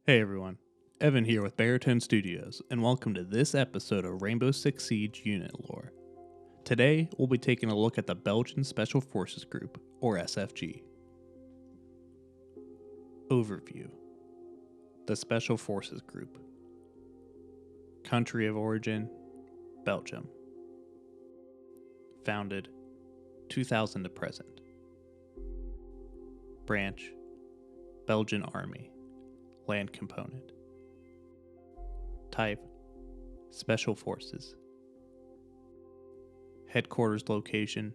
Hey everyone, Evan here with Baritone Studios, and welcome to this episode of Rainbow Six Siege Unit Lore. Today, we'll be taking a look at the Belgian Special Forces Group, or SFG. Overview: the Special Forces Group. Country of origin: Belgium. Founded 2000 to present. Branch: Belgian Army. Land component. Type: Special Forces. Headquarters location: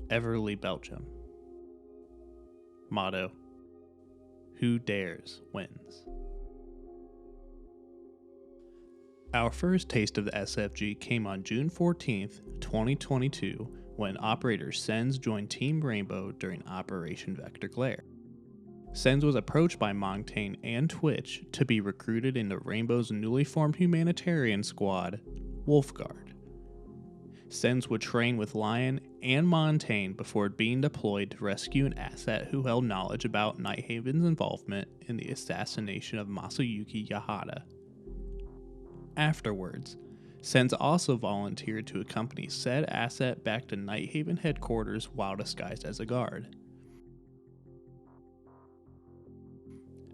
Everly, Belgium. Motto: Who dares wins. Our first taste of the SFG came on June 14th, 2022, when operator Senz joined Team Rainbow during Operation Vector Glare. Senz was approached by Montaigne and Twitch to be recruited into Rainbow's newly formed humanitarian squad, Wolfguard. Senz would train with Lion and Montaigne before being deployed to rescue an asset who held knowledge about Nighthaven's involvement in the assassination of Masayuki Yahata. Afterwards, Senz also volunteered to accompany said asset back to Nighthaven headquarters while disguised as a guard.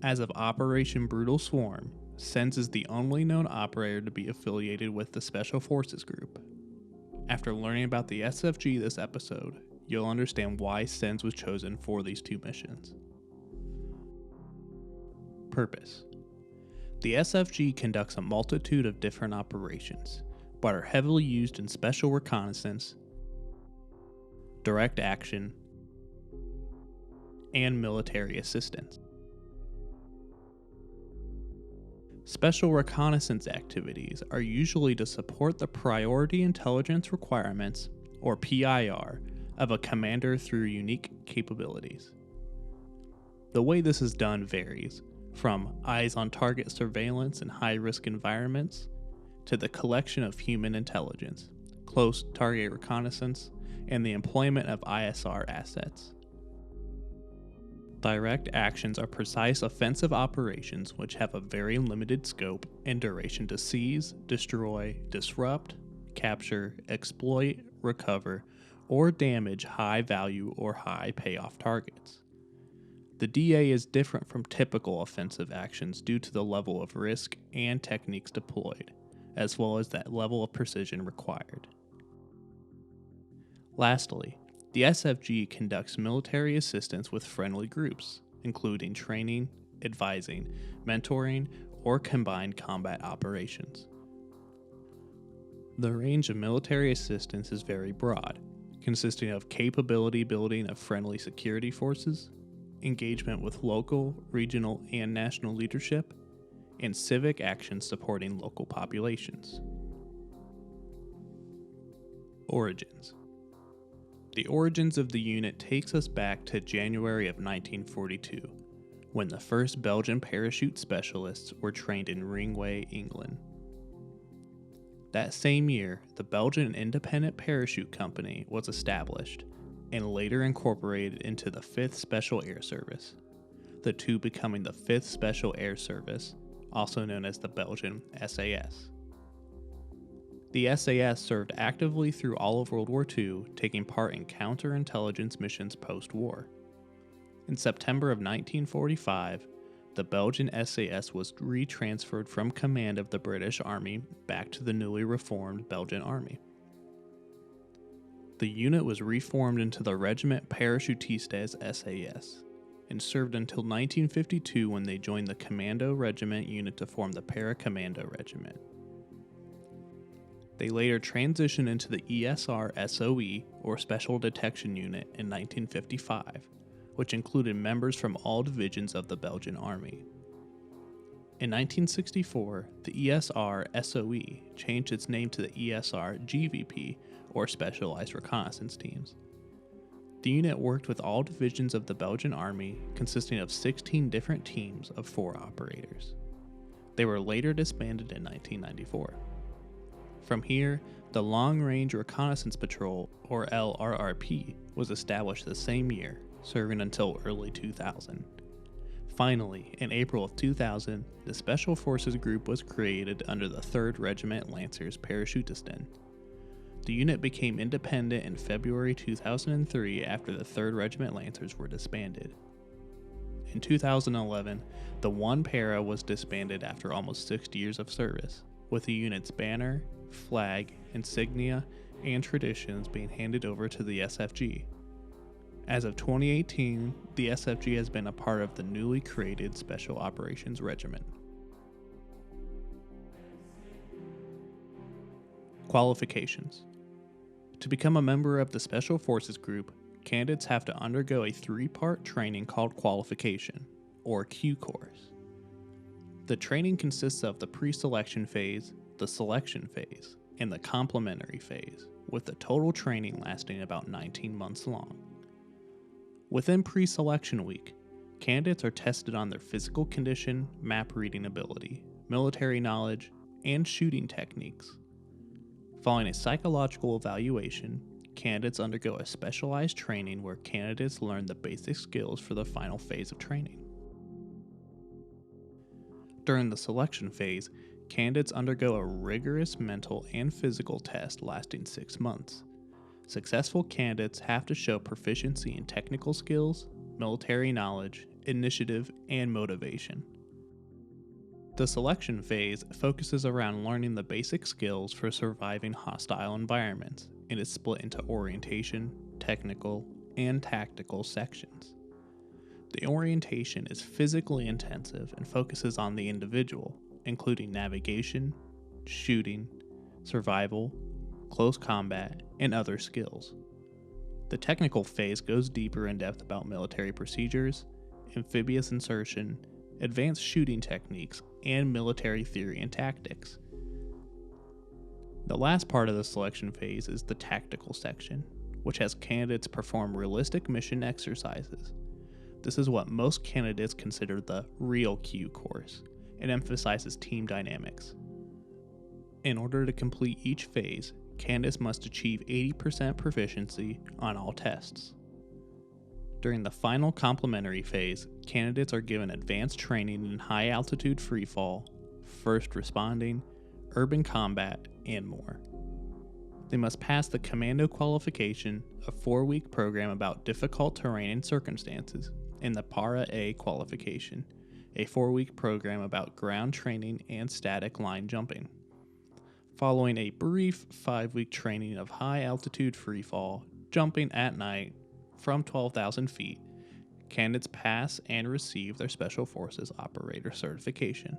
As of Operation Brutal Swarm, Senz is the only known operator to be affiliated with the Special Forces Group. After learning about the SFG this episode, you'll understand why Senz was chosen for these two missions. Purpose: the SFG conducts a multitude of different operations, but are heavily used in special reconnaissance, direct action, and military assistance. Special reconnaissance activities are usually to support the priority intelligence requirements, or PIR, of a commander through unique capabilities. The way this is done varies, from eyes-on-target surveillance in high-risk environments, to the collection of human intelligence, close target reconnaissance, and the employment of ISR assets. Direct actions are precise offensive operations which have a very limited scope and duration to seize, destroy, disrupt, capture, exploit, recover, or damage high-value or high-payoff targets. The DA is different from typical offensive actions due to the level of risk and techniques deployed, as well as that level of precision required. Lastly, the SFG conducts military assistance with friendly groups, including training, advising, mentoring, or combined combat operations. The range of military assistance is very broad, consisting of capability building of friendly security forces, engagement with local, regional, and national leadership, and civic actions supporting local populations. Origins: the origins of the unit takes us back to January of 1942, when the first Belgian parachute specialists were trained in Ringway, England. That same year, the Belgian Independent Parachute Company was established and later incorporated into the 5th Special Air Service, the two becoming the 5th Special Air Service, also known as the Belgian SAS. The SAS served actively through all of World War II, taking part in counterintelligence missions post-war. In September of 1945, the Belgian SAS was retransferred from command of the British Army back to the newly reformed Belgian Army. The unit was reformed into the Regiment Parachutistes SAS and served until 1952 when they joined the Commando Regiment unit to form the Paracommando Regiment. They later transitioned into the ESR SOE, or Special Detection Unit, in 1955, which included members from all divisions of the Belgian Army. In 1964, the ESR SOE changed its name to the ESR GVP, or Specialized Reconnaissance Teams. The unit worked with all divisions of the Belgian Army, consisting of 16 different teams of 4 operators. They were later disbanded in 1994. From here, the Long Range Reconnaissance Patrol, or LRRP, was established the same year, serving until early 2000. Finally, in April of 2000, the Special Forces Group was created under the 3rd Regiment Lancers Parachutistin. The unit became independent in February 2003 after the 3rd Regiment Lancers were disbanded. In 2011, the 1 Para was disbanded after almost 60 years of service, with the unit's banner, flag, insignia, and traditions being handed over to the SFG. As of 2018, the SFG has been a part of the newly created Special Operations Regiment. Qualifications. To become a member of the Special Forces Group, candidates have to undergo a 3-part training called Qualification, or Q course. The training consists of the pre-selection phase, the selection phase, and the complementary phase, with the total training lasting about 19 months long. Within pre-selection week, candidates are tested on their physical condition, map reading ability, military knowledge, and shooting techniques. Following a psychological evaluation, candidates undergo a specialized training where candidates learn the basic skills for the final phase of training. During the selection phase, candidates undergo a rigorous mental and physical test lasting 6 months. Successful candidates have to show proficiency in technical skills, military knowledge, initiative, and motivation. The selection phase focuses around learning the basic skills for surviving hostile environments and is split into orientation, technical, and tactical sections. The orientation is physically intensive and focuses on the individual, including navigation, shooting, survival, close combat, and other skills. The technical phase goes deeper in depth about military procedures, amphibious insertion, advanced shooting techniques, and military theory and tactics. The last part of the selection phase is the tactical section, which has candidates perform realistic mission exercises. This is what most candidates consider the real Q course. It emphasizes team dynamics. In order to complete each phase, candidates must achieve 80% proficiency on all tests. During the final complementary phase, candidates are given advanced training in high-altitude freefall, first responding, urban combat, and more. They must pass the Commando Qualification, a 4-week program about difficult terrain and circumstances, and the Para-A Qualification, a 4-week program about ground training and static line jumping. Following a brief 5-week training of high-altitude freefall, jumping at night from 12,000 feet, candidates pass and receive their Special Forces Operator Certification,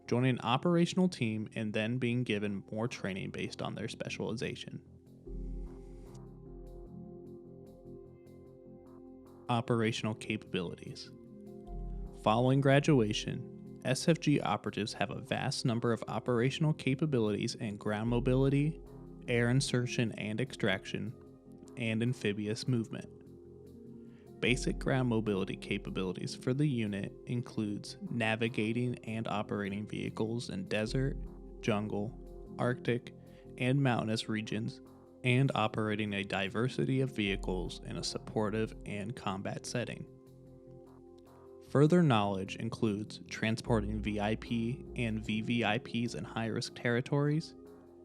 joining an operational team and then being given more training based on their specialization. Operational capabilities. Following graduation, SFG operatives have a vast number of operational capabilities in ground mobility, air insertion and extraction, and amphibious movement. Basic ground mobility capabilities for the unit includes navigating and operating vehicles in desert, jungle, Arctic, and mountainous regions, and operating a diversity of vehicles in a supportive and combat setting. Further knowledge includes transporting VIP and VVIPs in high-risk territories,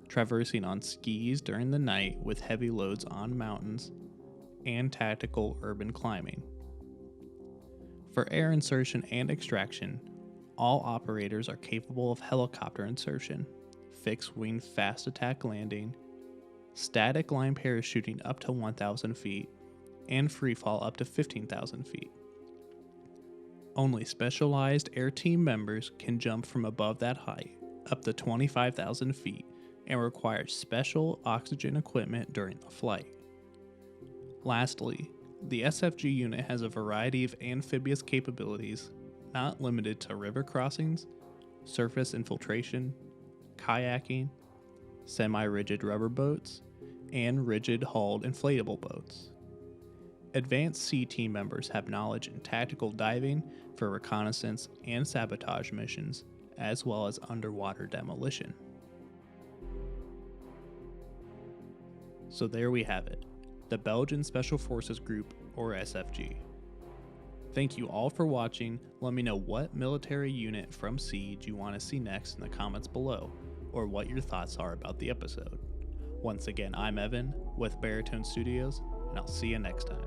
traversing on skis during the night with heavy loads on mountains, and tactical urban climbing. For air insertion and extraction, all operators are capable of helicopter insertion, fixed-wing fast attack landing, static line parachuting up to 1,000 feet, and freefall up to 15,000 feet. Only specialized air team members can jump from above that height, up to 25,000 feet, and require special oxygen equipment during the flight. Lastly, the SFG unit has a variety of amphibious capabilities, not limited to river crossings, surface infiltration, kayaking, semi-rigid rubber boats, and rigid-hulled inflatable boats. Advanced sea team members have knowledge in tactical diving for reconnaissance and sabotage missions, as well as underwater demolition. So there we have it, the Belgian Special Forces Group, or SFG. Thank you all for watching. Let me know what military unit from Siege you want to see next in the comments below, or what your thoughts are about the episode. Once again, I'm Evan with Baritone Studios, and I'll see you next time.